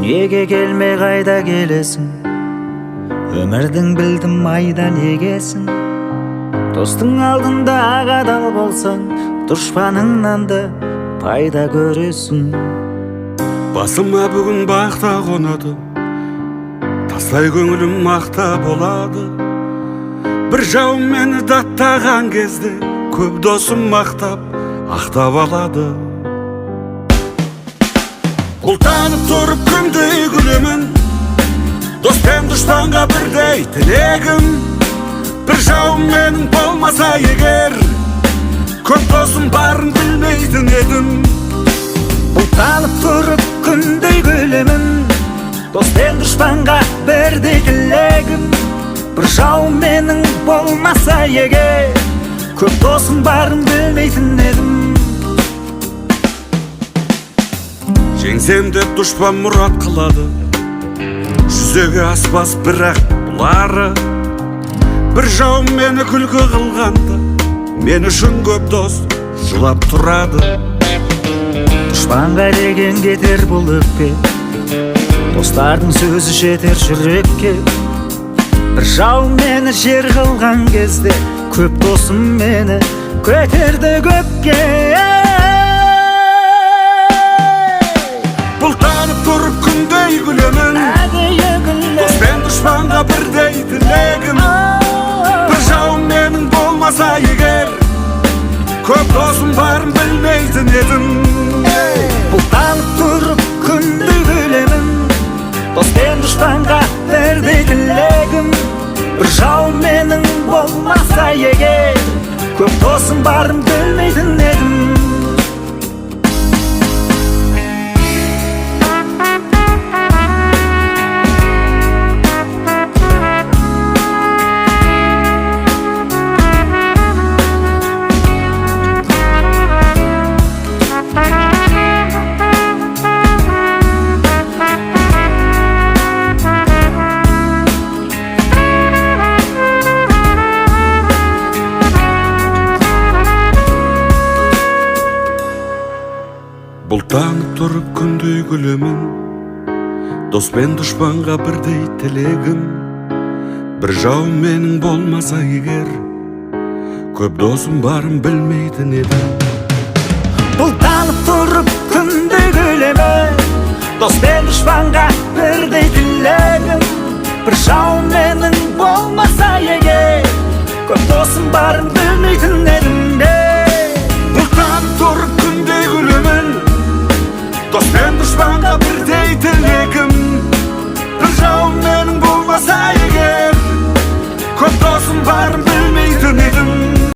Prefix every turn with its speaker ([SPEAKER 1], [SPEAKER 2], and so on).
[SPEAKER 1] Неге келмей қайда келесің? Өмірдің білдім айдан егесің. Достың алдында ағадал болсаң, дұшпаныңнан да пайда көресің.
[SPEAKER 2] Басыма бүгін бақта қонады, тастай көңілім мақта болады. Бір жауым мені даттаған кезде, көп досым мақтап, ақтап алады. Бұлтанып тұрып күндей күлемін, дос пен дұшпанға бірдей тілегім. Бір жауым менің болмаса егер, көп досым барын білмейтін едім.
[SPEAKER 1] Бұлтанып тұрып күндей күлемін, дос пен дұшпанға бірдей тілегім. Бір жауым менің болмаса егер, көп досым барын білмейтін едім.
[SPEAKER 2] Жеңсем деп дұшпан мұрат қылады, жүзеге аспас бірақ бұлары. Бір жауым мені күлкі қылғанда, мен үшін көп дос жылап тұрады.
[SPEAKER 1] Дұшпанға деген кетер бұл өкпе, достардың сөзі жетер жүрекке. Бір жауым мені жер қылған кезде, көп досым мені көтерді көкке.
[SPEAKER 2] Бұлтанып тұрып күндей күлемін, дос пен дұшпанға бірдей тілегім. Бір жауым менің болмаса егер, көп досым барын білмейтін едім.
[SPEAKER 1] Бұлтанып тұрып күндей күлемін, дос пен дұшпанға бірдей тілегім. Бір жауым менің болмаса егер, көп досым барын білмейтін едім.
[SPEAKER 2] Бұлтанып тұрып күндей күлемін, дос пен дұшпанға бірдей тілегім. Бір жауым менің болмаса егер, көп досым барын білмейтін едім.
[SPEAKER 1] Бұлтанып тұрып күндей күлемін, дос пен дұшпанға бірдей тілегім. Бір жауым менің болмаса егер, көп досым барын білмейтін едім.